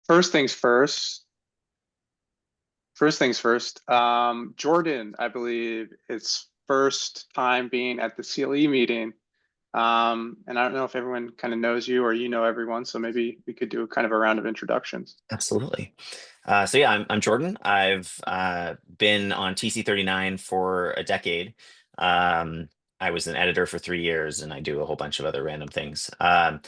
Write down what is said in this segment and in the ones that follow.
First things first. First things first. Jordan, I believe it's first time being at the CLE meeting. And I don't know if everyone kind of knows you or you know everyone, so maybe we could do kind of a round of introductions. Absolutely. So yeah, I'm Jordan. I've been on TC39 for a decade. I was an editor for 3 years, and I do a whole bunch of other random things. I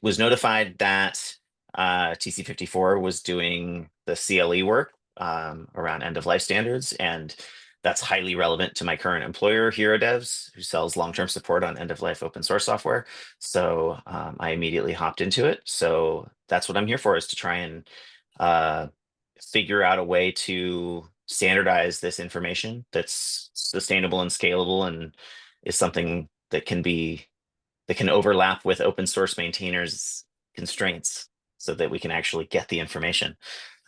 was notified that TC54 was doing the CLE work around end of life standards, and that's highly relevant to my current employer, Hero Devs, who sells long-term support on end of life open source software. So I immediately hopped into it. So that's what I'm here for, is to try and figure out a way to standardize this information that's sustainable and scalable, and is something that can overlap with open source maintainers' constraints so that we can actually get the information.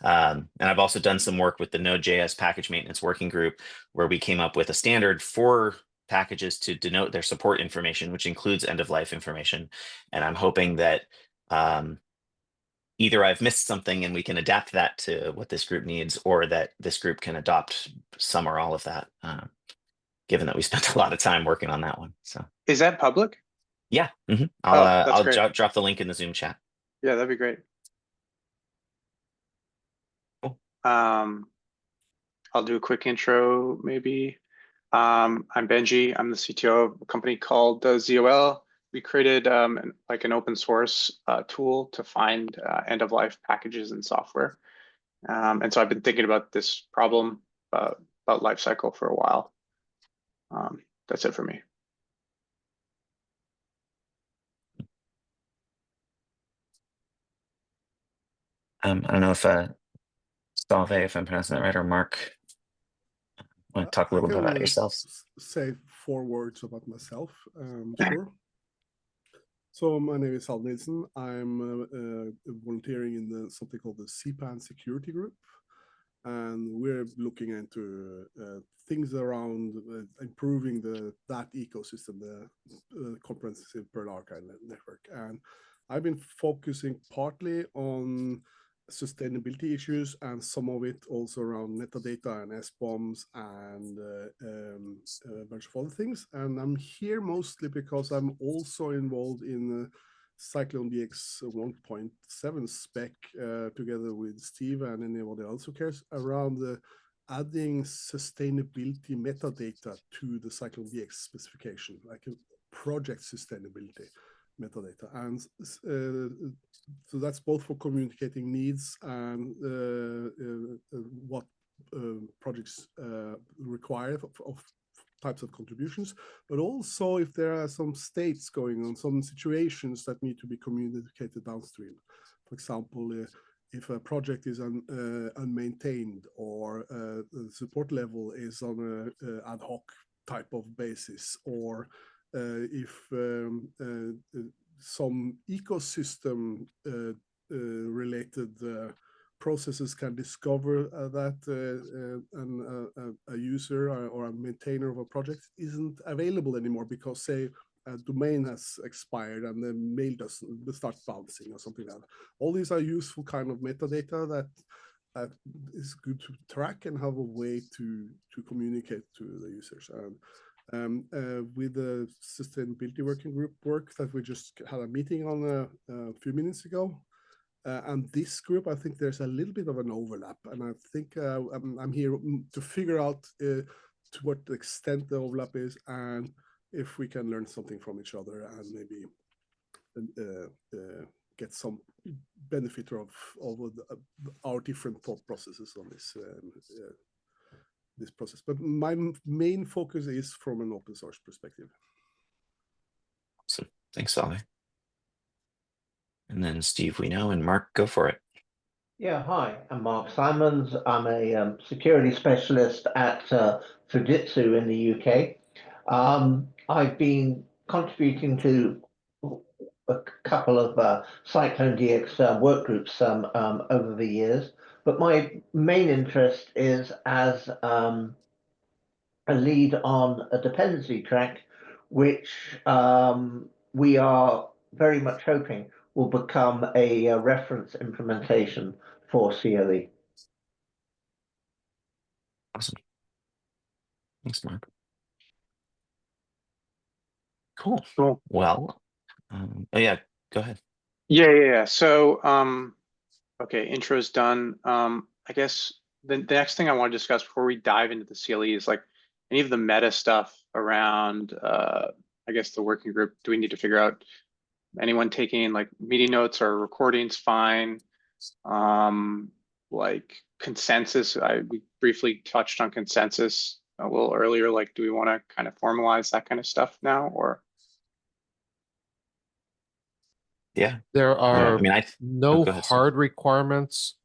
And I've also done some work with the Node.js package maintenance working group, where we came up with a standard for packages to denote their support information, which includes end of life information. And I'm hoping that either I've missed something and we can adapt that to what this group needs, or that this group can adopt some or all of that, given that we spent a lot of time working on that one. So Is that public? yeah, Oh, that's I'll great. drop the link in the Zoom chat. Yeah, that'd be great. Cool. I'll do a quick intro, maybe. I'm Benji. I'm the CTO of a company called ZOL. We created like an open source tool to find end of life packages and software. And so I've been thinking about this problem about lifecycle for a while. That's it for me. I don't know if Salve, if I'm pronouncing that right, or Mark, want to talk a little bit about yourselves? Say 4 words about myself, sure. So my name is Salve Nielsen. I'm volunteering in something called the CPAN security group. And we're looking into things around improving that ecosystem, the comprehensive Perl archive network. And I've been focusing partly on sustainability issues, and some of it also around metadata and SBOMs and a bunch of other things. And I'm here mostly because I'm also involved in CycloneDX 1.7 spec together with Steve and anybody else who cares around adding sustainability metadata to the CycloneDX specification, like a project sustainability metadata. And so that's both for communicating needs and what projects require of types of contributions, but also if there are some states going on, some situations that need to be communicated downstream. For example, if a project is unmaintained, or the support level is on an ad hoc type of basis, or if some ecosystem related processes can discover that a user or a maintainer of a project isn't available anymore because, say, a domain has expired and the mail doesn't start bouncing or something like that. All these are useful kind of metadata that is good to track and have a way to communicate to the users. And with the sustainability working group work that we just had a meeting on a few minutes ago, and this group, I think there's a little bit of an overlap, and I think I'm here to figure out to what extent the overlap is, and if we can learn something from each other and maybe get some benefit of our different thought processes on this process. But my main focus is from an open source perspective. Awesome. Thanks, Salve. And then Steve, we know, and Mark, go for it. Yeah, hi, I'm Mark Simons. I'm a security specialist at Fujitsu in the UK. I've been contributing to a couple of CycloneDX work groups over the years, but my main interest is as a lead on a dependency track, which we are very much hoping will become a reference implementation for CLE. Awesome. Thanks, Mark. Cool. Cool. Well, oh yeah, go ahead. Yeah. So, okay, intro's done. I guess the next thing I want to discuss before we dive into the CLE is like any of the meta stuff around, I guess the working group. Do we need to figure out anyone taking like meeting notes or recordings? Fine. Like consensus, we briefly touched on consensus a little earlier. Like, do we want to kind of formalize that kind of stuff now, or? Yeah. There are I mean, no go ahead, Steve. hard requirements.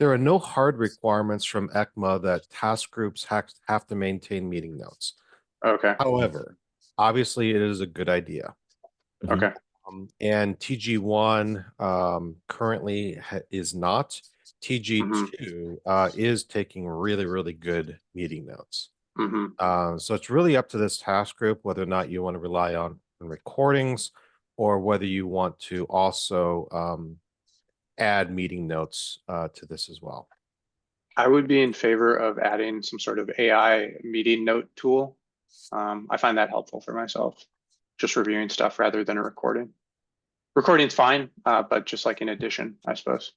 There are no hard requirements from ECMA that task groups have to maintain meeting notes. Okay. However, obviously it is a good idea. Okay. And TG1 currently is not. TG2 is taking really, really good meeting notes. So it's really up to this task group whether or not you want to rely on recordings or whether you want to also add meeting notes to this as well. I would be in favor of adding some sort of AI meeting note tool. I find that helpful for myself, just reviewing stuff rather than a recording. Recording's fine, but just like in addition, I suppose.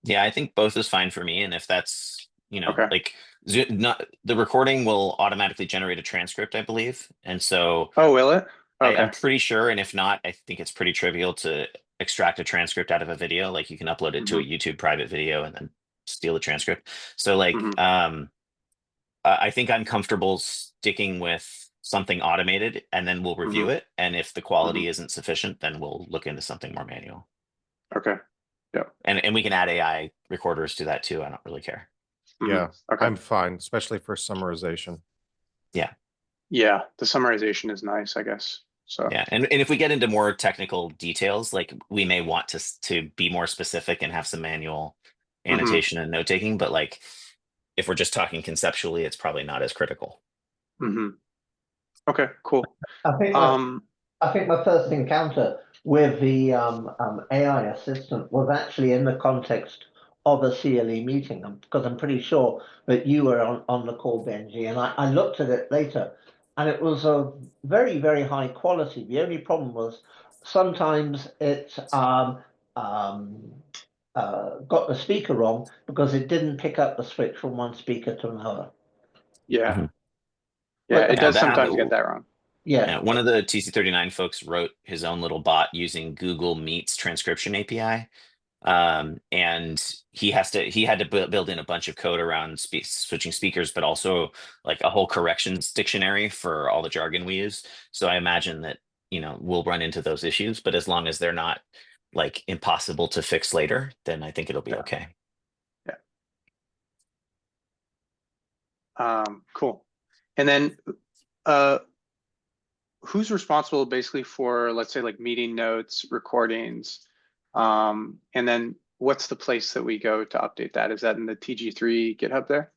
Yeah, I think both is fine for me. And if that's, Okay. like not the recording will automatically generate a transcript, I believe. And so Oh, will it? Okay. I'm pretty sure. And if not, I think it's pretty trivial to extract a transcript out of a video. Like you can upload it to a YouTube private video and then steal the transcript. So like, I think I'm comfortable sticking with something automated and then we'll review it. And if the quality isn't sufficient, then we'll look into something more manual. Okay. Yeah. And we can add AI recorders to that too. I don't really care. Yeah, Okay. I'm fine, especially for summarization. Yeah. Yeah, the summarization is nice, I guess. So yeah, and if we get into more technical details, like we may want to be more specific and have some manual annotation and note taking, but like if we're just talking conceptually, it's probably not as critical. Okay, cool. I think my first encounter with the AI assistant was actually in the context of a CLE meeting, because I'm pretty sure that you were on the call, Benji, and I looked at it later, and it was a very, very high quality. The only problem was sometimes it got the speaker wrong because it didn't pick up the switch from one speaker to another. Yeah. Yeah, it does sometimes get that wrong. Yeah. One of the TC39 folks wrote his own little bot using Google Meet's transcription API. And he had to build in a bunch of code around switching speakers, but also like a whole corrections dictionary for all the jargon we use. So I imagine that, we'll run into those issues, but as long as they're not like impossible to fix later, then I think it'll be okay. Yeah. Cool. And then, who's responsible basically for, let's say, like meeting notes, recordings, and then what's the place that we go to update that? Is that in the TG3 GitHub there?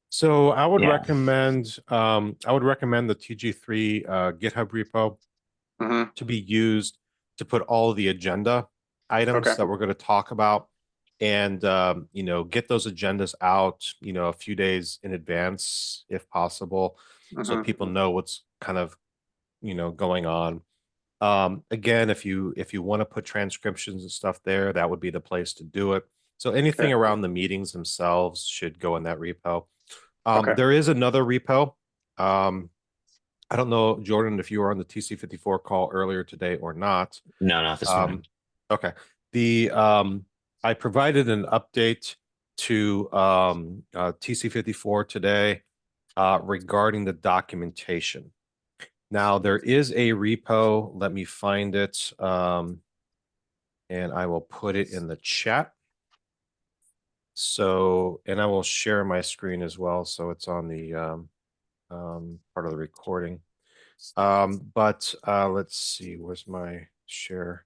So I would recommend the TG3 GitHub repo to be used to put all the agenda items that we're going to talk about, and get those agendas out a few days in advance if possible, so people know what's kind of going on. Again, if you want to put transcriptions and stuff there, that would be the place to do it. So anything around the meetings themselves should go in that repo. There is another repo. I don't know, Jordan, if you were on the TC54 call earlier today or not. No, not this morning. Okay. I provided an update to TC54 today regarding the documentation. Now there is a repo. Let me find it, and I will put it in the chat. So, and I will share my screen as well, so it's on the part of the recording. But let's see, where's my share?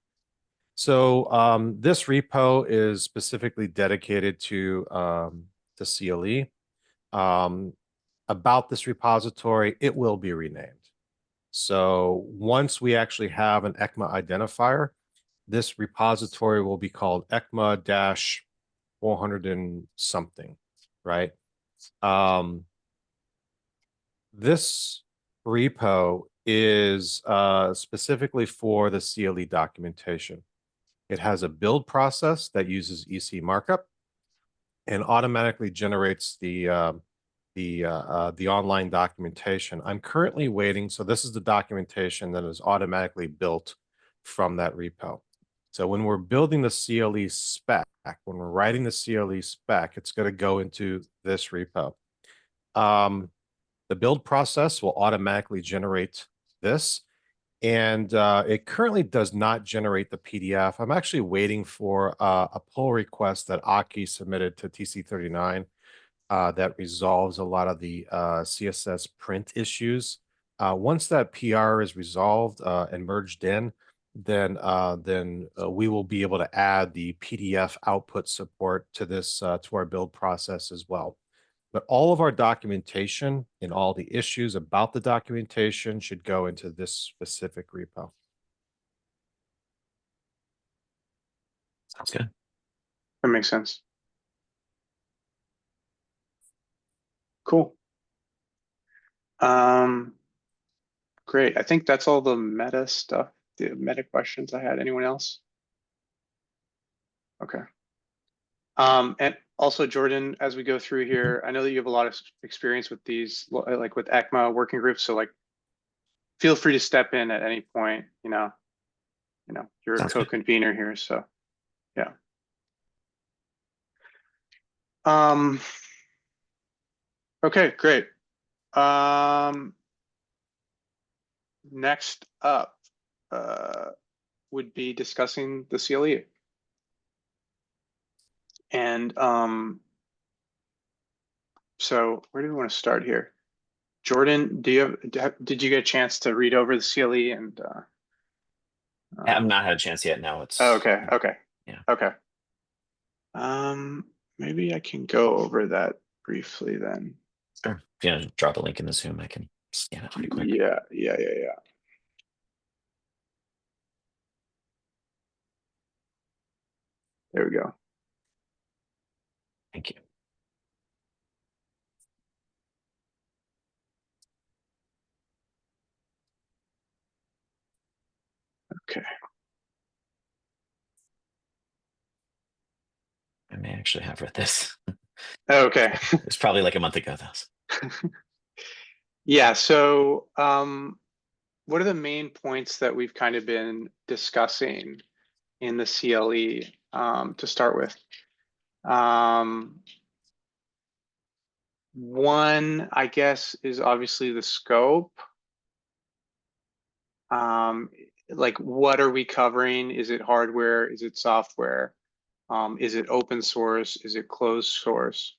So this repo is specifically dedicated to the CLE. About this repository, it will be renamed. So once we actually have an Ecma identifier, this repository will be called Ecma-400 and something, right? This repo is specifically for the CLE documentation. It has a build process that uses EC markup and automatically generates the online documentation. I'm currently waiting. So this is the documentation that is automatically built from that repo. So when we're building the CLE spec, when we're writing the CLE spec, it's going to go into this repo. The build process will automatically generate this. And it currently does not generate the PDF. I'm actually waiting for a pull request that Aki submitted to TC39 that resolves a lot of the CSS print issues. Once that PR is resolved and merged in, then we will be able to add the PDF output support to this to our build process as well. But all of our documentation and all the issues about the documentation should go into this specific repo. Sounds good. That makes sense. Cool. Great. I think that's all the meta stuff, the meta questions I had. Anyone else? Okay. And also, Jordan, as we go through here, I know that you have a lot of experience with these, like with Ecma working groups. So like, feel free to step in at any point. You're a co-convener here, so yeah. Okay, great. Next up would be discussing the CLE. And so where do we want to start here? Jordan, did you get a chance to read over the CLE? And I have not had a chance yet. No, it's okay. Yeah. Okay. Maybe I can go over that briefly then. Sure. If you want to drop a link in the Zoom, I can scan it pretty quick. Yeah. There we go. Thank you. Okay. I may actually have read this. Okay. It's probably like a month ago, though. Yeah. So, what are the main points that we've kind of been discussing in the CLE to start with? One, I guess, is obviously the scope. Like, what are we covering? Is it hardware? Is it software? Is it open source? Is it closed source?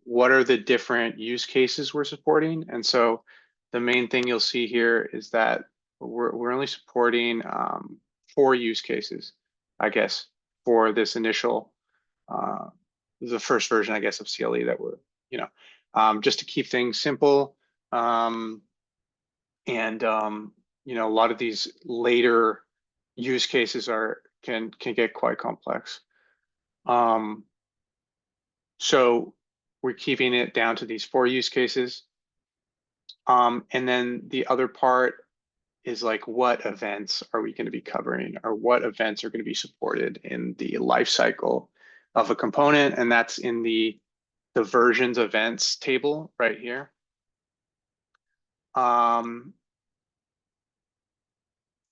What are the different use cases we're supporting? And so the main thing you'll see here is that we're only supporting 4 use cases, I guess, for this initial, the first version, I guess, of CLE that we're, just to keep things simple. And, a lot of these later use cases can get quite complex. So we're keeping it down to these 4 use cases. And then the other part is like, what events are we going to be covering, or what events are going to be supported in the life cycle of a component? And that's in the versions events table right here. And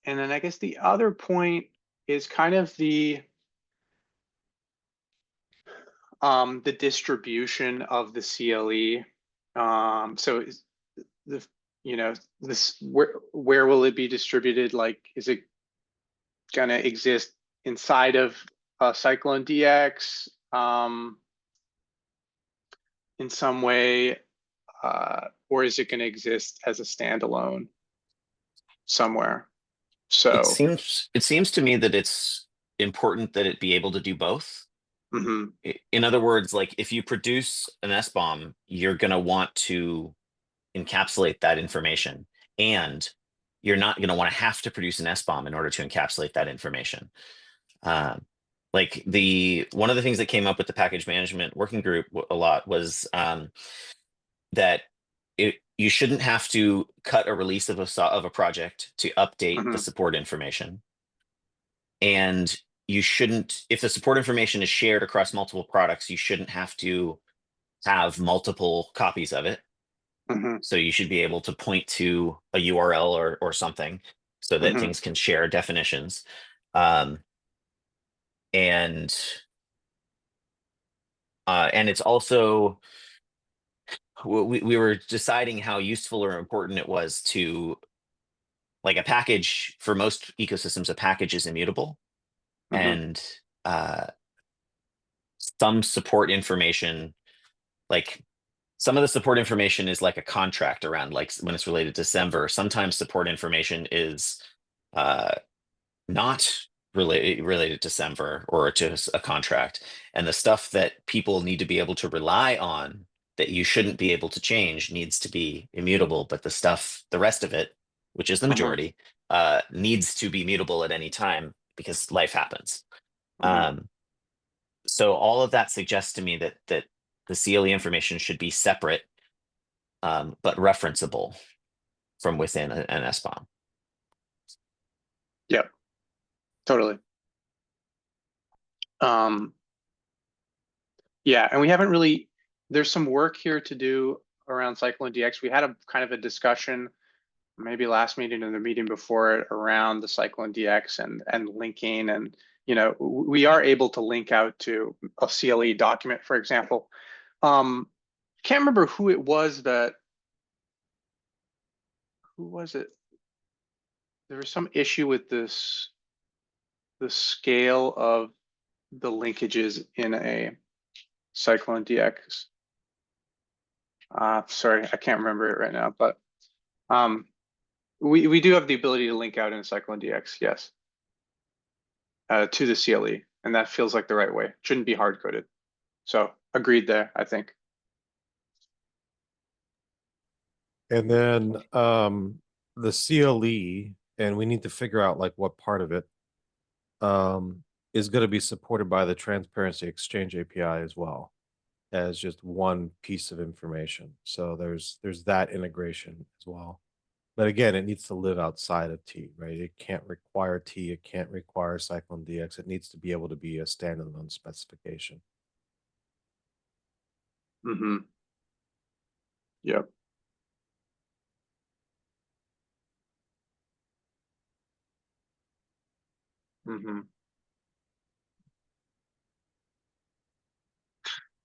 then I guess the other point is kind of the distribution of the CLE. So is the, this, where will it be distributed? Like, is it gonna exist inside of CycloneDX in some way, or is it gonna exist as a standalone somewhere? So it seems to me that it's important that it be able to do both. In other words, like if you produce an SBOM, you're going to want to encapsulate that information, and you're not going to want to have to produce an SBOM in order to encapsulate that information. Like one of the things that came up with the package management working group a lot was that you shouldn't have to cut a release of a project to update the support information. And you shouldn't, if the support information is shared across multiple products, you shouldn't have to have multiple copies of it. So you should be able to point to a URL or something so that things can share definitions. And it's also, we were deciding how useful or important it was to, like, a package, for most ecosystems, a package is immutable. And some support information, like some of the support information is like a contract around, like when it's related to Semver. Sometimes support information is not related to Semver or to a contract. And the stuff that people need to be able to rely on that you shouldn't be able to change needs to be immutable. But the rest of it, which is the majority, needs to be mutable at any time because life happens. So all of that suggests to me that the CLE information should be separate, but referenceable from within an SBOM. Yep, totally. Yeah, and we haven't really, there's some work here to do around CycloneDX. We had a kind of a discussion, maybe last meeting and the meeting before it, around the CycloneDX and linking, and we are able to link out to a CLE document, for example. Can't remember who it was that, who was it? There was some issue with this, the scale of the linkages in a CycloneDX. Sorry, I can't remember it right now, but we do have the ability to link out in CycloneDX, yes, to the CLE, and that feels like the right way. Shouldn't be hard coded. So agreed there, I think. And then the CLE, and we need to figure out like what part of it is going to be supported by the Transparency Exchange API as well as just one piece of information. So there's that integration as well. But again, it needs to live outside of T, right? It can't require T. It can't require CycloneDX. It needs to be able to be a standalone specification. Yep.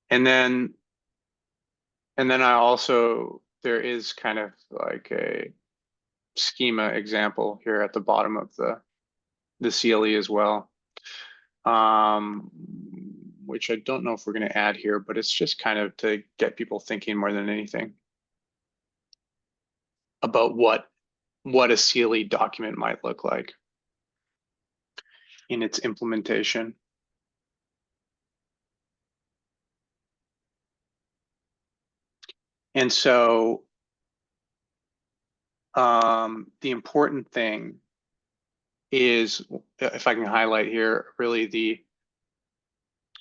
And then I also, there is kind of like a schema example here at the bottom of the CLE as well, which I don't know if we're going to add here, but it's just kind of to get people thinking more than anything about what a CLE document might look like in its implementation. And so the important thing is, if I can highlight here, really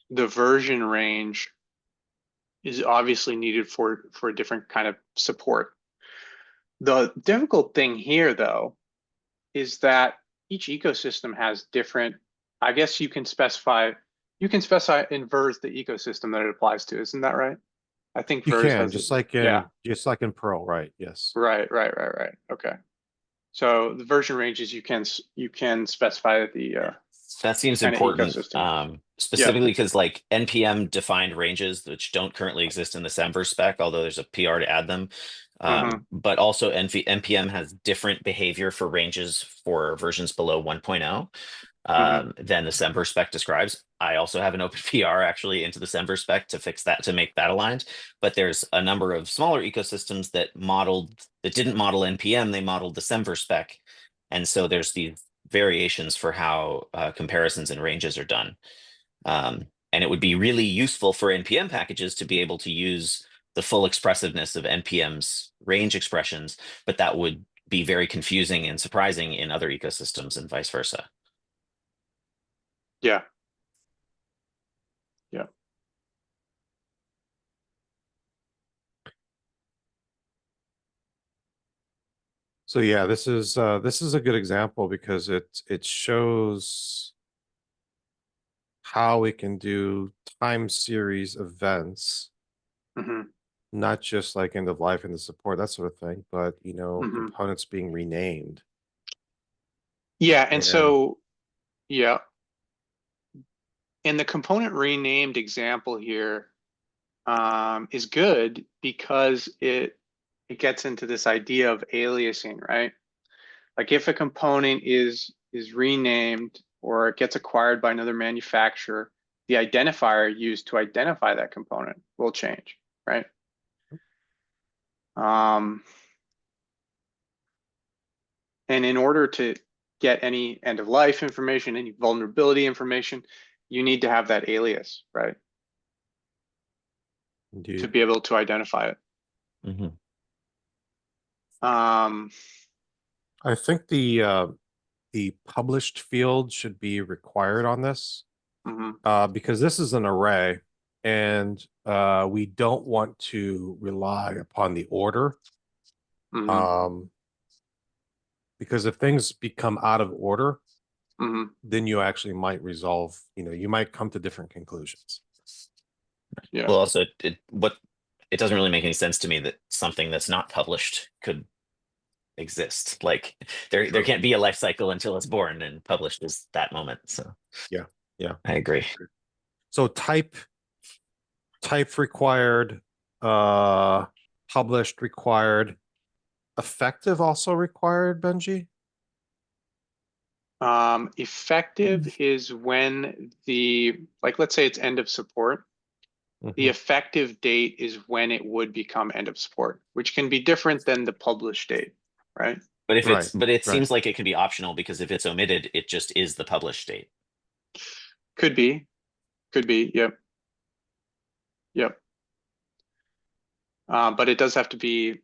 the version range is obviously needed for a different kind of support. The difficult thing here, though, is that each ecosystem has different, I guess you can specify in VERS the ecosystem that it applies to, isn't that right? I think you VERS can, has, just like in Perl, right? Yes. Right. Okay. So the version ranges you can specify the that seems important, specifically because like NPM defined ranges, which don't currently exist in the Semver spec, although there's a PR to add them. But also NPM has different behavior for ranges for versions below 1.0 than the Semver spec describes. I also have an open PR actually into the Semver spec to fix that, to make that aligned. But there's a number of smaller ecosystems that didn't model NPM, they modeled the Semver spec. And so there's these variations for how comparisons and ranges are done. And it would be really useful for NPM packages to be able to use the full expressiveness of NPM's range expressions, but that would be very confusing and surprising in other ecosystems and vice versa. Yeah. Yeah. So yeah, this is a good example because it shows how we can do time series events, not just like end of life and the support, that sort of thing, but components being renamed. Yeah, and so yeah. And the component renamed example here is good because it gets into this idea of aliasing, right? Like if a component is renamed or it gets acquired by another manufacturer, the identifier used to identify that component will change, right? And in order to get any end of life information, any vulnerability information, you need to have that alias, right? Indeed. To be able to identify it. I think the published field should be required on this because this is an array, and we don't want to rely upon the order. Because if things become out of order, then you actually might resolve, you might come to different conclusions. Yeah. Well, also, it doesn't really make any sense to me that something that's not published could exist. Like there can't be a life cycle until it's born, and published is that moment. So yeah, I agree. So type required, published required, effective also required, Benji? Effective is when let's say it's end of support. The effective date is when it would become end of support, which can be different than the published date, right? But if it seems like it could be optional, because if it's omitted, it just is the published date. Could be. Yep. But it does have to be,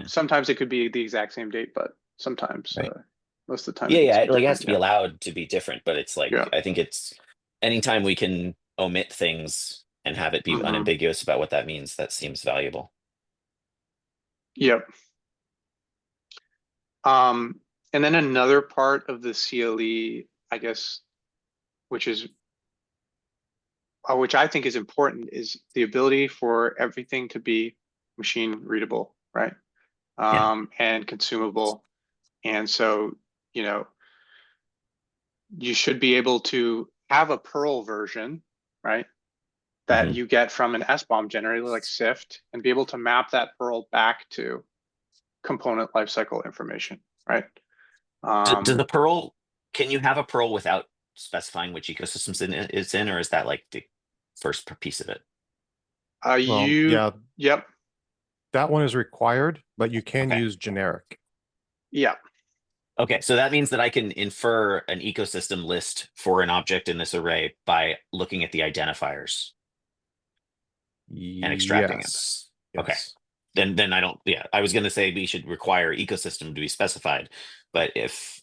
sometimes it could be the exact same date, but sometimes, most of the time. It has to be allowed to be different, but it's like, I think it's anytime we can omit things and have it be unambiguous about what that means, that seems valuable. Yep. And then another part of the CLE, I guess, which I think is important, is the ability for everything to be machine readable, right? And consumable. And so, you should be able to have a Perl version, right? That you get from an SBOM generator like SIFT, and be able to map that Perl back to component lifecycle information, right? Does the Perl, can you have a Perl without specifying which ecosystems it's in, or is that like the first piece of it? Yep. That one is required, but you can use generic. Yeah. Okay, so that means that I can infer an ecosystem list for an object in this array by looking at the identifiers and extracting it. Yes. Okay. Then I don't, I was going to say we should require ecosystem to be specified, but if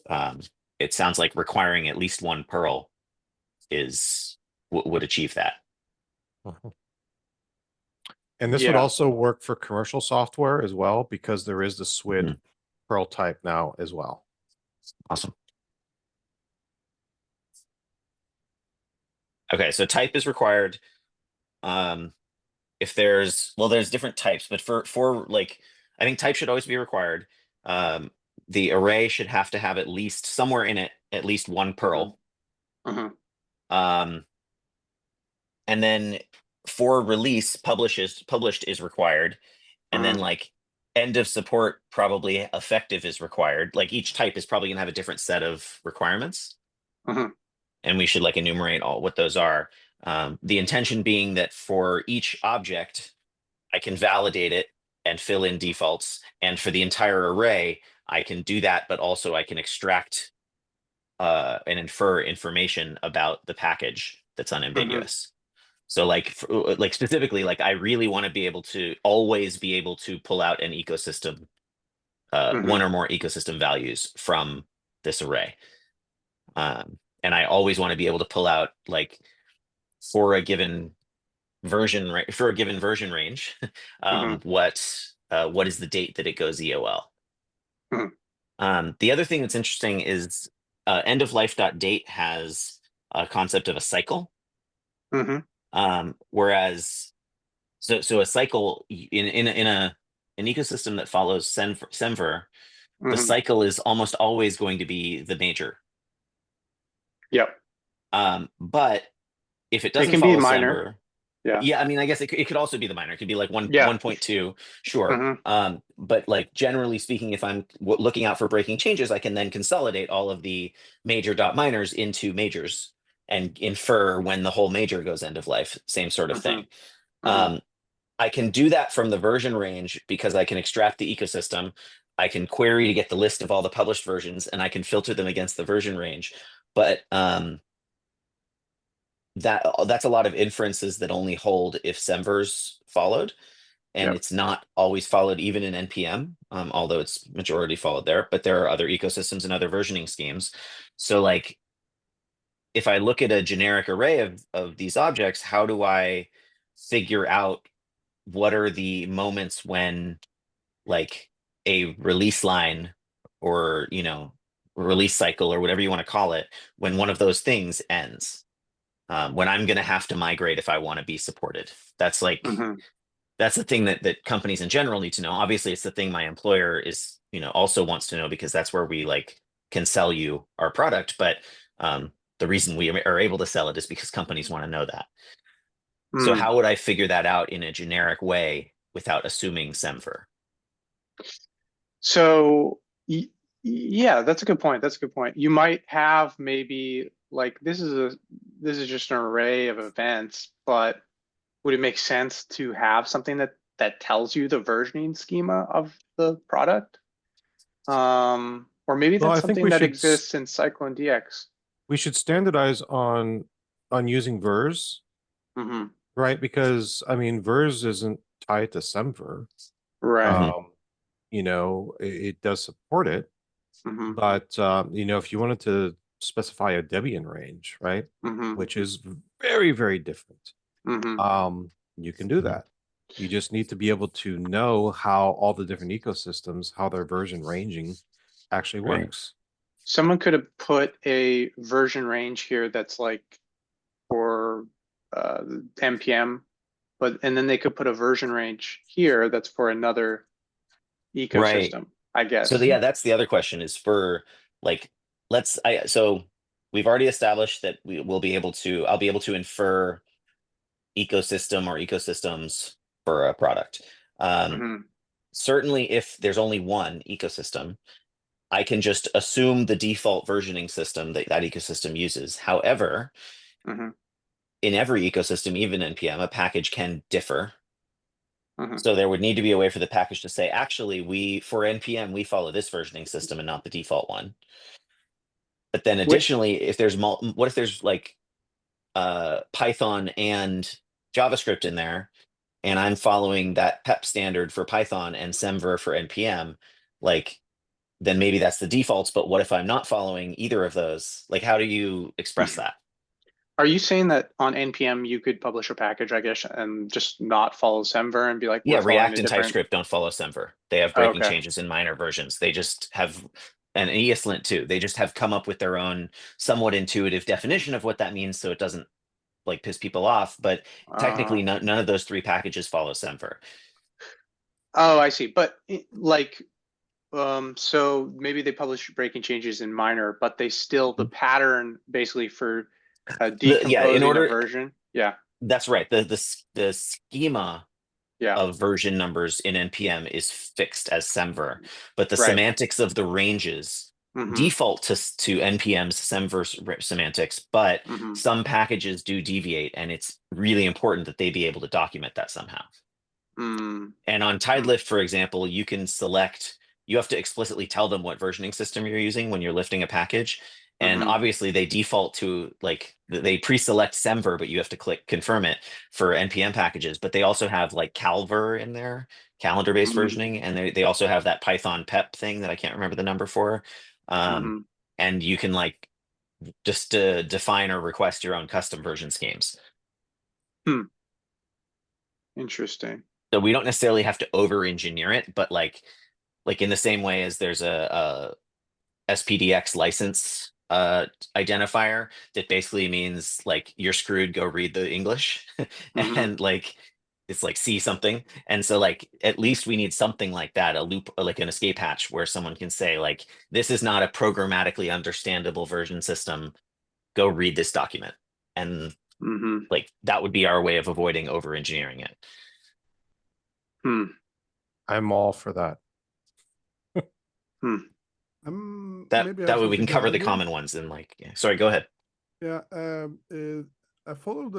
it sounds like requiring at least one Perl would achieve that. And this would also work for commercial software as well, because there is the SWID Perl type now as well. Awesome. Okay, so type is required. If there's different types, but for like, I think type should always be required. The array should have to have at least somewhere in it at least one Perl. And then for release, published is required, and then like end of support, probably effective is required. Like each type is probably gonna have a different set of requirements, and we should like enumerate all what those are. The intention being that for each object, I can validate it and fill in defaults, and for the entire array, I can do that, but also I can extract and infer information about the package that's unambiguous. So like like specifically, like I really want to be able to always be able to pull out an ecosystem, one or more ecosystem values from this array. And I always want to be able to pull out, like, for a given version range, what is the date that it goes EOL. The other thing that's interesting is end of life.date has a concept of a cycle. Whereas so a cycle in an ecosystem that follows Semver, the cycle is almost always going to be the major. Yep. But if it doesn't can follow be minor. Semver, Yeah. yeah, I mean, I guess it could also be the minor. It could be like 1.2, sure. But like generally speaking, if I'm looking out for breaking changes, I can then consolidate all of the major dot minors into majors and infer when the whole major goes end of life, same sort of thing. I can do that from the version range because I can extract the ecosystem. I can query to get the list of all the published versions, and I can filter them against the version range. But that's a lot of inferences that only hold if Semver's followed, and it's not always followed even in NPM, although it's majority followed there. But there are other ecosystems and other versioning schemes. So like, if I look at a generic array of these objects, how do I figure out what are the moments when, like, a release line or, you know, release cycle or whatever you want to call it, when one of those things ends, when I'm going to have to migrate if I want to be supported. That's like, that's the thing that companies in general need to know. Obviously, it's the thing my employer is, you know, also wants to know, because that's where we like can sell you our product. But the reason we are able to sell it is because companies want to know that. So how would I figure that out in a generic way without assuming Semver? So yeah, that's a good point. That's a good point. You might have maybe like this is just an array of events, but would it make sense to have something that tells you the versioning schema of the product? Or maybe Well, that's I think something we that should exists in CycloneDX. We should standardize on using vers, right? Because I mean, vers isn't tied to Semver. Right. You know, it does support it, but you know, if you wanted to specify a Debian range, right, which is very, very different, you can do that. You just need to be able to know how all the different ecosystems, how their version ranging actually works. Someone could have put a version range here that's like for NPM, and then they could put a version range here that's for another ecosystem, I guess. So yeah, that's the other question, is for like, so we've already established that I'll be able to infer ecosystem or ecosystems for a product. Certainly if there's only one ecosystem, I can just assume the default versioning system that ecosystem uses. However, in every ecosystem, even NPM, a package can differ. So there would need to be a way for the package to say, actually, for NPM, we follow this versioning system and not the default one. But then additionally, if there's what if there's like Python and JavaScript in there, and I'm following that PEP standard for Python and Semver for NPM, like, then maybe that's the defaults. But what if I'm not following either of those? Like, how do you express that? Are you saying that on NPM you could publish a package, I guess, and just not follow Semver and be like, yeah, React and TypeScript don't follow Semver. They have breaking changes in minor versions. They just have, and ESLint too. They just have come up with their own somewhat intuitive definition of what that means, so it doesn't like piss people off. But technically, none of those three packages follow Semver. Oh, I see. But like, so maybe they publish breaking changes in minor, but they still the pattern basically for decomposing a version. Yeah, that's right. The schema of version numbers in NPM is fixed as Semver, but the semantics of the ranges default to NPM's Semver semantics, but some packages do deviate, and it's really important that they be able to document that somehow. And on TideLift, for example, you can select, you have to explicitly tell them what versioning system you're using when you're lifting a package. And obviously they default to like they pre-select semver, but you have to click confirm it for NPM packages. But they also have like calver in there, calendar-based versioning, and they also have that Python pep thing that I can't remember the number for. And you can like just define or request your own custom version schemes. Interesting. So we don't necessarily have to over-engineer it, but like in the same way as there's a SPDX license identifier that basically means like you're screwed, go read the English. And like it's like see something. And so like at least we need something like that, a loop, like an escape hatch where someone can say like this is not a programmatically understandable version system, go read this document. And like that would be our way of avoiding over engineering it. I'm all for that. That way we can cover the common ones and like, yeah. Sorry, go ahead. Yeah, I followed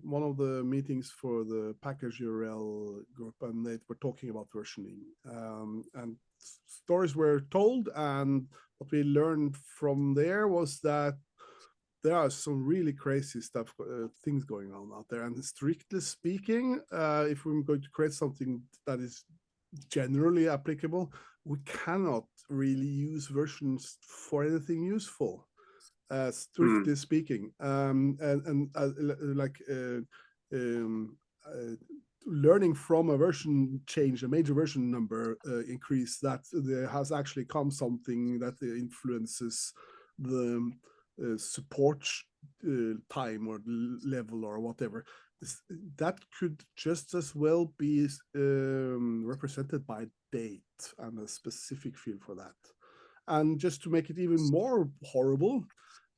one of the meetings for the package URL group, and they were talking about versioning, and stories were told, and what we learned from there was that there are some really crazy stuff, things going on out there. And strictly speaking, if we're going to create something that is generally applicable, we cannot really use versions for anything useful, strictly speaking. Learning from a version change, a major version number increase, that there has actually come something that influences the support time or level or whatever. That could just as well be represented by date and a specific field for that. And just to make it even more horrible,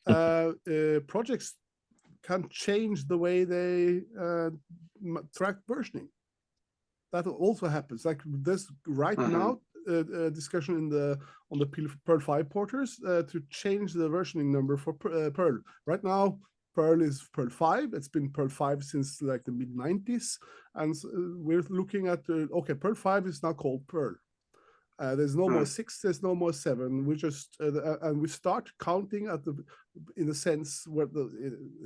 projects can change the way they track versioning. That also happens. Like this right now, discussion on the Perl 5 porters to change the versioning number for Perl. Right now, Perl is Perl 5. It's been Perl 5 since like the mid-90s. And we're looking at, okay, Perl 5 is now called Perl. There's no more 6, there's no more 7. We just, and we start counting at the, in a sense, where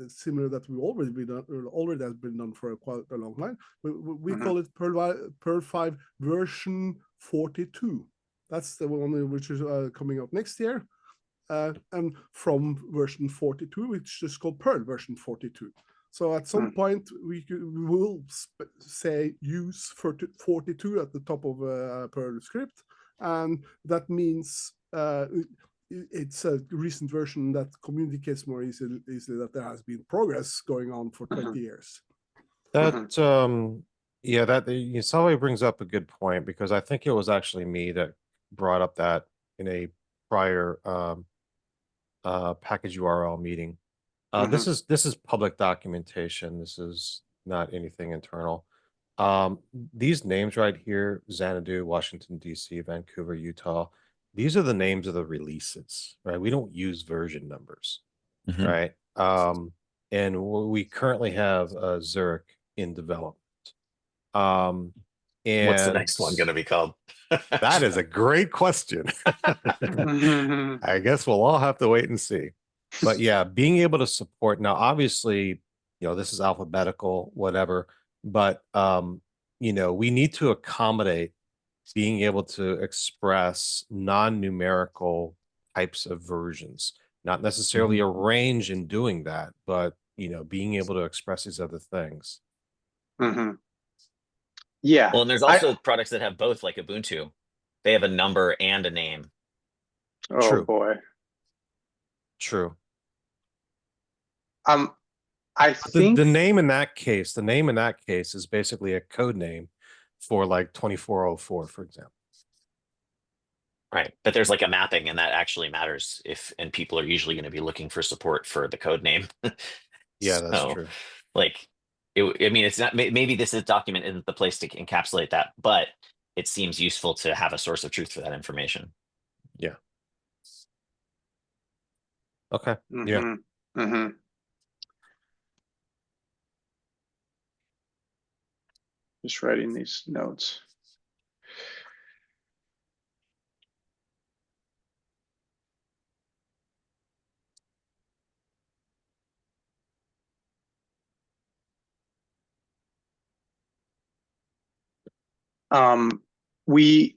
similar that we already has been done for quite a long time. We call it Perl 5 version 42. That's the one which is coming out next year. And from version 42, which is called Perl version 42. So at some point, we will say use 42 at the top of a Perl script. And that means it's a recent version that communicates more easily that there has been progress going on for 20 years. That, yeah, that Salve brings up a good point, because I think it was actually me that brought up that in a prior package URL meeting. This is public documentation. This is not anything internal. These names right here: Xanadu, Washington, DC, Vancouver, Utah. These are the names of the releases, right? We don't use version numbers, right? And we currently have Zurich in development. And what's the next one going to be called? That is a great question. I guess we'll all have to wait and see. But yeah, being able to support now, obviously, this is alphabetical, whatever. But we need to accommodate being able to express non-numerical types of versions, not necessarily a range in doing that, but being able to express these other things. Yeah. Well, and there's also products that have both, like Ubuntu. They have a number and a name. Oh, True. Boy. True. I think the name in that case is basically a code name for like 2404, for example. Right. But there's like a mapping, and that actually matters and people are usually going to be looking for support for the code name. Yeah, that's true. Like, I mean, it's not, maybe this document isn't the place to encapsulate that, but it seems useful to have a source of truth for that information. Yeah. Okay. Yeah. Just writing these notes. We,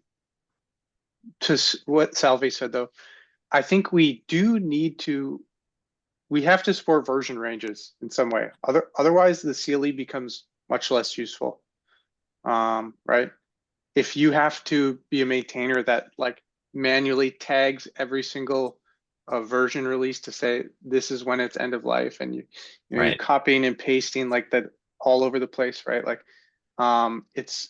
what Salvi said though, I think we do need to, we have to support version ranges in some way. Otherwise the CLE becomes much less useful. Right? If you have to be a maintainer that like manually tags every single version release to say this is when it's end of life, and you're copying and pasting like that all over the place, right? Like it's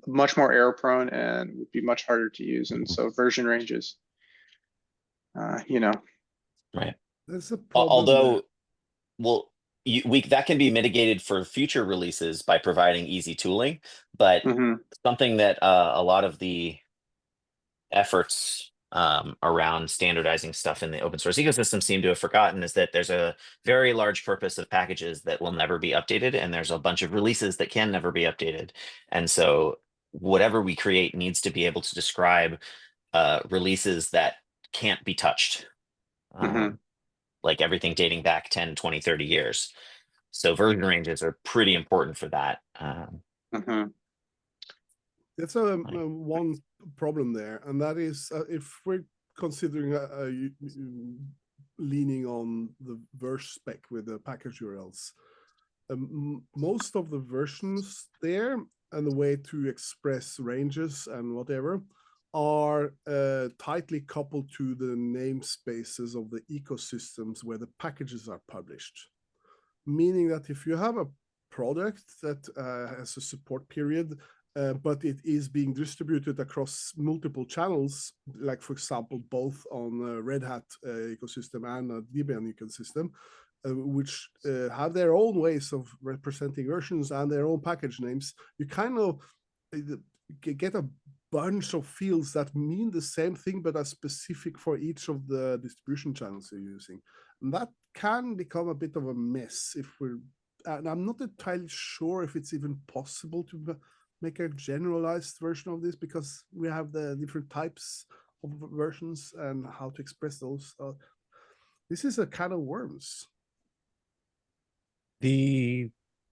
much more error prone and would be much harder to use. And so version ranges, you know. Right. There's a problem although well that can be mitigated for future releases by providing easy tooling, but something that a lot of the efforts around standardizing stuff in the open source ecosystem seem to have forgotten is that there's a very large corpus of packages that will never be updated, and there's a bunch of releases that can never be updated. And so whatever we create needs to be able to describe releases that can't be touched. Like everything dating back 10, 20, 30 years. So version ranges are pretty important for that. That's one problem there, and that is if we're considering leaning on the verse spec with the package URLs, most of the versions there and the way to express ranges and whatever are tightly coupled to the namespaces of the ecosystems where the packages are published. Meaning that if you have a product that has a support period, but it is being distributed across multiple channels, like for example, both on Red Hat ecosystem and Debian ecosystem, which have their own ways of representing versions and their own package names, you kind of get a bunch of fields that mean the same thing but are specific for each of the distribution channels you're using. And that can become a bit of a mess if we're, and I'm not entirely sure if it's even possible to make a generalized version of this, because we have the different types of versions and how to express those. This is a can of worms. The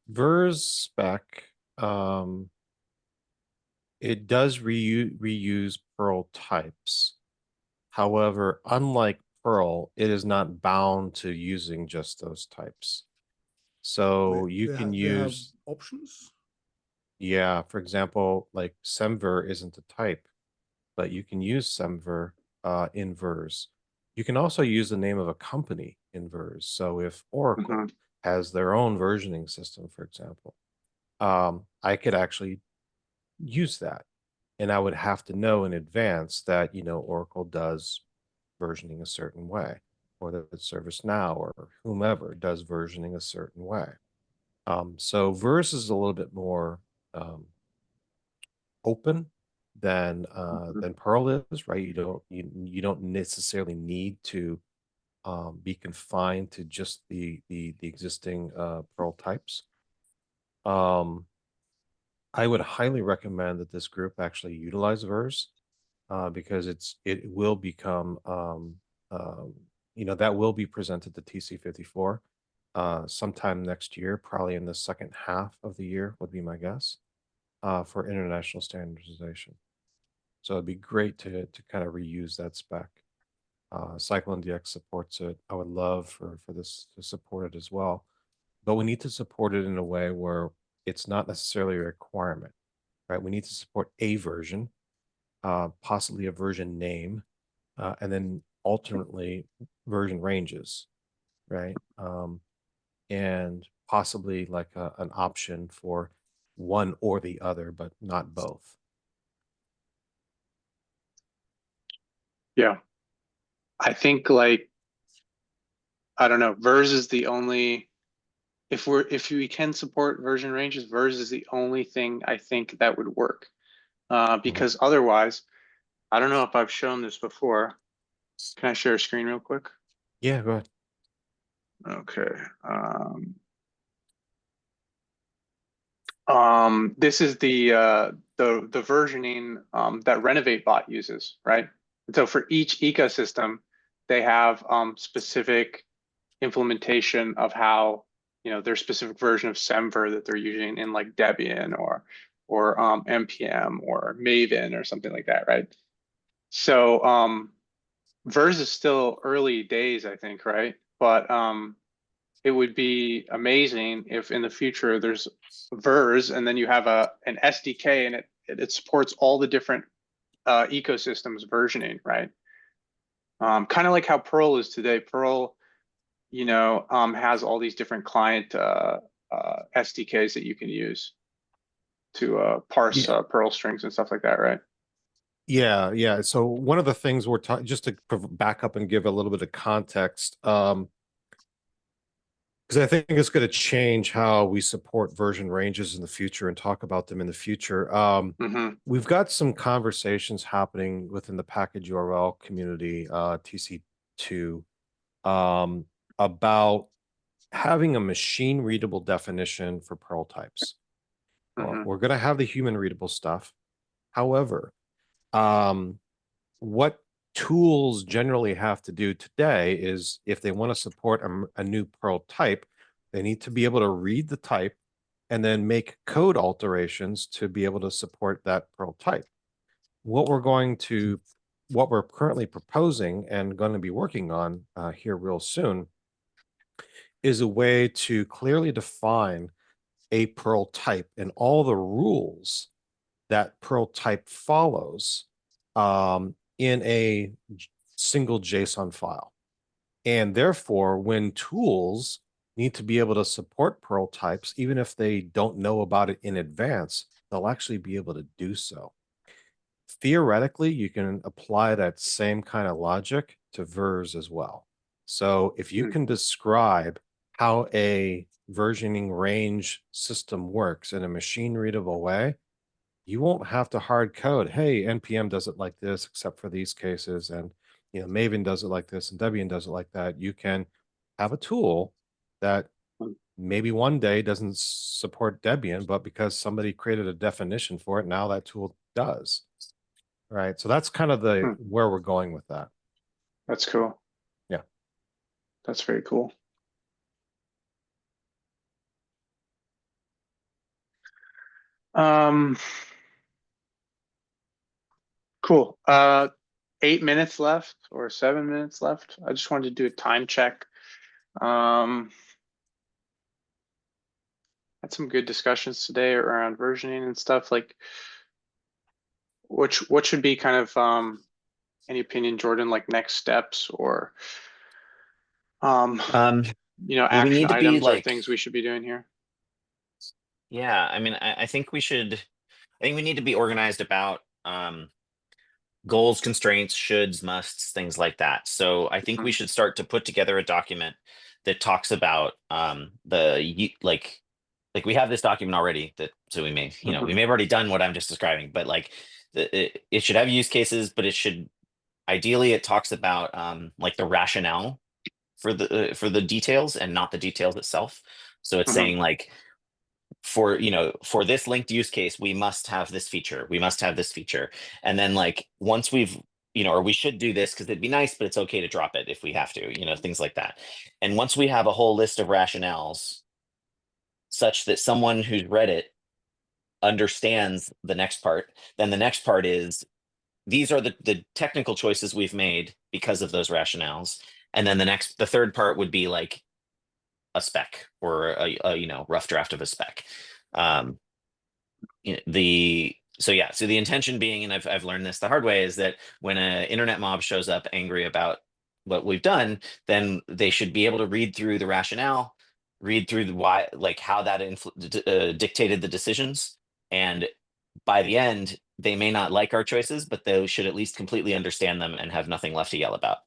VERS spec, it does reuse Perl types. However, unlike Perl, it is not bound to using just those types. So you can use options. Yeah, for example, like semver isn't a type, but you can use semver in VERS. You can also use the name of a company in VERS. So if Oracle has their own versioning system, for example, I could actually use that. And I would have to know in advance that, you know, Oracle does versioning a certain way, or that ServiceNow or whomever does versioning a certain way. So VERS is a little bit more open than Perl is, right? You don't necessarily need to be confined to just the existing Perl types. I would highly recommend that this group actually utilize VERS because it will become you know, that will be presented to TC54 sometime next year, probably in the second half of the year would be my guess, for international standardization. So it'd be great to kind of reuse that spec. CycloneDX supports it. I would love for this to support it as well. But we need to support it in a way where it's not necessarily a requirement, right? We need to support a version, possibly a version name, and then alternately version ranges, right? And possibly like an option for one or the other, but not both. Yeah. I think like, I don't know, VERS is the only, if we can support version ranges, VERS is the only thing I think that would work. Because otherwise, I don't know if I've shown this before. Can I share a screen real quick? Yeah, go ahead. Okay. This is the versioning that RenovateBot uses, right? And so for each ecosystem, they have specific implementation of how, you know, their specific version of semver that they're using in like Debian or npm or Maven or something like that, right? So VERS is still early days, I think, right? But it would be amazing if in the future there's VERS and then you have an SDK and it supports all the different ecosystems versioning, right? Kind of like how Perl is today. Perl, has all these different client SDKs that you can use to parse Perl strings and stuff like that, right? Yeah, yeah. So one of the things we're talking, just to back up and give a little bit of context, because I think it's going to change how we support version ranges in the future and talk about them in the future. We've got some conversations happening within the package URL community, TC2, about having a machine readable definition for Perl types. We're going to have the human readable stuff. However, what tools generally have to do today is if they want to support a new Perl type, they need to be able to read the type and then make code alterations to be able to support that Perl type. What we're currently proposing and going to be working on here real soon is a way to clearly define a Perl type and all the rules that Perl type follows in a single JSON file. And therefore, when tools need to be able to support Perl types, even if they don't know about it in advance, they'll actually be able to do so. Theoretically, you can apply that same kind of logic to VERS as well. So if you can describe how a versioning range system works in a machine readable way, you won't have to hard code, hey, npm does it like this, except for these cases. And, Maven does it like this and Debian does it like that. You can have a tool that maybe one day doesn't support Debian, but because somebody created a definition for it, now that tool does. Right. So that's kind of where we're going with that. That's cool. Yeah. That's very cool. Cool. 8 minutes left or 7 minutes left. I just wanted to do a time check. Had some good discussions today around versioning and stuff. Like, what should be kind of any opinion, Jordan, like next steps or action items or things we should be doing here? Yeah, I mean, I think we need to be organized about goals, constraints, shoulds, musts, things like that. So I think we should start to put together a document that talks about like we have this document already we may have already done what I'm just describing, but like it should have use cases, but ideally it talks about like the rationale for the details and not the details itself. So it's saying like, for this linked use case, we must have this feature, and then like once we've or we should do this because it'd be nice, but it's okay to drop it if we have to, things like that. And once we have a whole list of rationales such that someone who's read it understands the next part, then the next part is these are the technical choices we've made because of those rationales. And then the third part would be like a spec or a rough draft of a spec. So the intention being, and I've learned this the hard way, is that when an internet mob shows up angry about what we've done, then they should be able to read through the rationale, read through the why, like how that dictated the decisions, and by the end they may not like our choices, but they should at least completely understand them and have nothing left to yell about.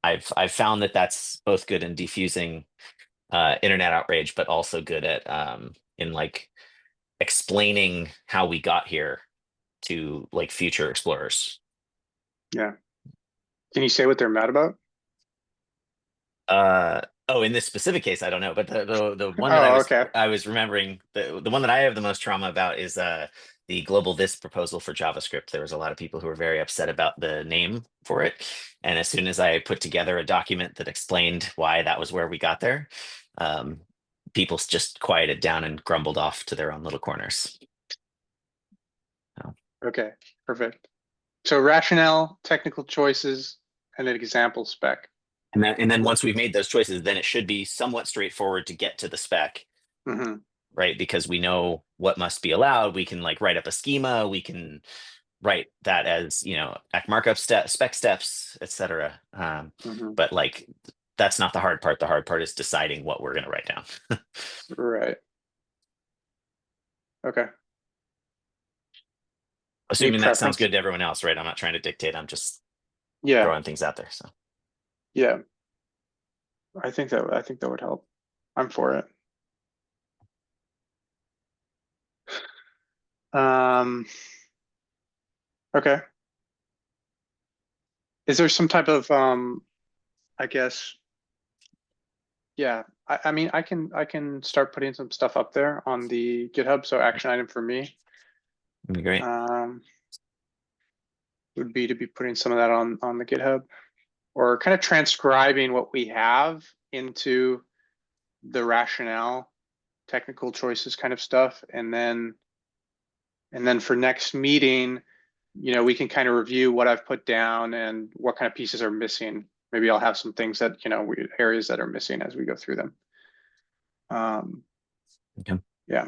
I've found that that's both good in diffusing internet outrage, but also good at in like explaining how we got here to like future explorers. Yeah. Can you say what they're mad about? In this specific case, I don't know, but the one that I was remembering, the one that I have the most trauma about is the global this proposal for JavaScript. There was a lot of people who were very upset about the name for it. And as soon as I put together a document that explained why that was where we got there, people just quieted down and grumbled off to their own little corners. Okay, perfect. So rationale, technical choices, and an example spec. And then once we've made those choices, then it should be somewhat straightforward to get to the spec, right? Because we know what must be allowed. We can like write up a schema. We can write that as, you know, markup spec steps, etc. But like, that's not the hard part. The hard part is deciding what we're going to write down. Right. Okay. Assuming that sounds good to everyone else, right? I'm not trying to dictate. I'm just throwing things out there. So yeah, I think that would help. I'm for it. Okay. Is there some type of I guess, yeah, I mean, I can start putting some stuff up there on the GitHub. So action item for me that'd be great. Would be to be putting some of that on the GitHub, or kind of transcribing what we have into the rationale, technical choices kind of stuff. And then for next meeting, you know, we can kind of review what I've put down and what kind of pieces are missing. Maybe I'll have some things that, you know, areas that are missing as we go through them. Okay. Yeah.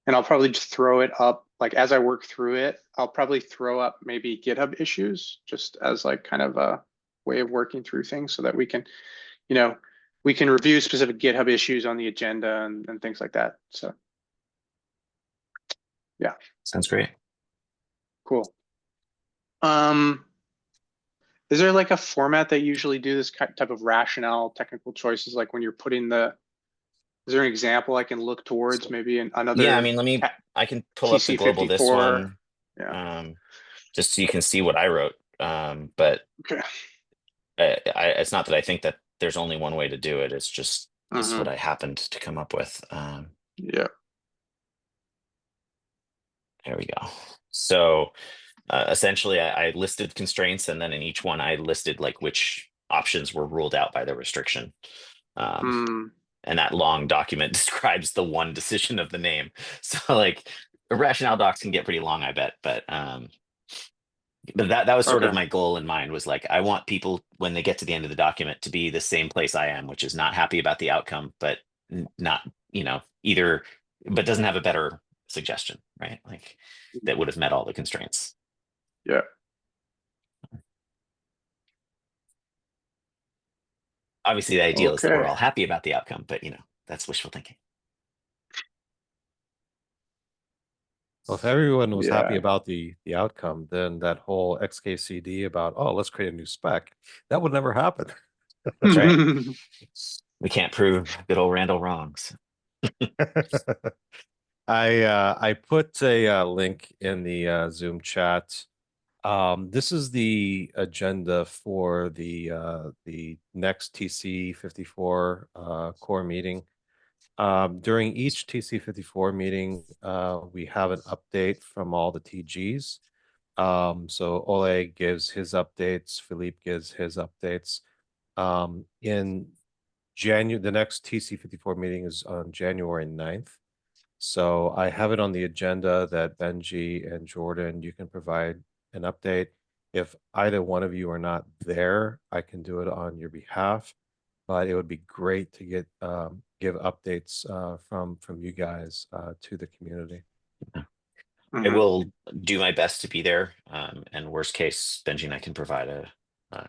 And I'll probably just throw it up, like as I work through it, I'll probably throw up maybe GitHub issues just as like kind of a way of working through things so that we can, you know, we can review specific GitHub issues on the agenda and things like that. So yeah. Sounds great. Cool. Is there like a format that you usually do this type of rationale, technical choices, like when you're putting the, is there an example I can look towards, maybe another? Yeah, I mean, I can pull up the global this one, just so you can see what I wrote. But okay. It's not that I think that there's only one way to do it. It's just this is what I happened to come up with. Yeah. There we go. So essentially, I listed constraints, and then in each one, I listed like which options were ruled out by the restriction. And that long document describes the one decision of the name. So like rationale docs can get pretty long, I bet. But that was sort of my goal in mind, was like, I want people when they get to the end of the document to be the same place I am, which is not happy about the outcome, but not, you know, either, but doesn't have a better suggestion, right? Like that would have met all the constraints. Yeah. Obviously, the ideal is that we're all happy about the outcome, but you know, that's wishful thinking. Well, if everyone was happy about the outcome, then that whole XKCD about, oh, let's create a new spec, that would never happen. That's right. We can't prove good old Randall wrongs. I put a link in the Zoom chat. This is the agenda for the next TC54 core meeting. During each TC54 meeting, we have an update from all the TGs. So Oleg gives his updates, Philippe gives his updates. In January, the next TC54 meeting is on January 9th. So I have it on the agenda that Benji and Jordan, you can provide an update. If either one of you are not there, I can do it on your behalf. But it would be great to get give updates from you guys to the community. I will do my best to be there. And worst case, Benji and I can provide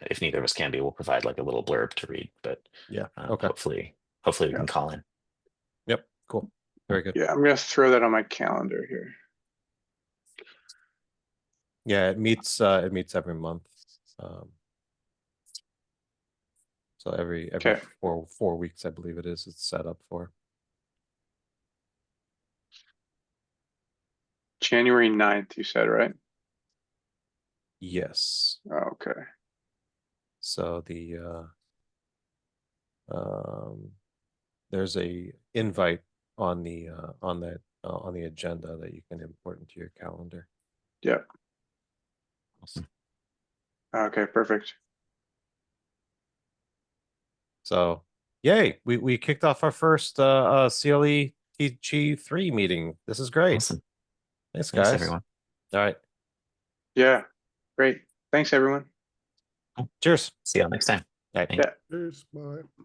if neither of us can be, we'll provide like a little blurb to read. But yeah, okay. Hopefully we can call in. Yep, cool. Very good. Yeah, I'm gonna throw that on my calendar here. Yeah, it meets every month. So every 4 weeks, I believe it is. It's set up for. January 9th, you said, right? Yes. Okay. So there's a invite on the on the agenda that you can import into your calendar. Yeah. Awesome. Okay, perfect. So yay, we kicked off our first CLE TG3 meeting. This is great. Awesome. Thanks, Thanks, guys. everyone. All right. Yeah, great. Thanks, everyone. Cheers. See you all next time. All right, thanks. Yeah. Cheers. Bye.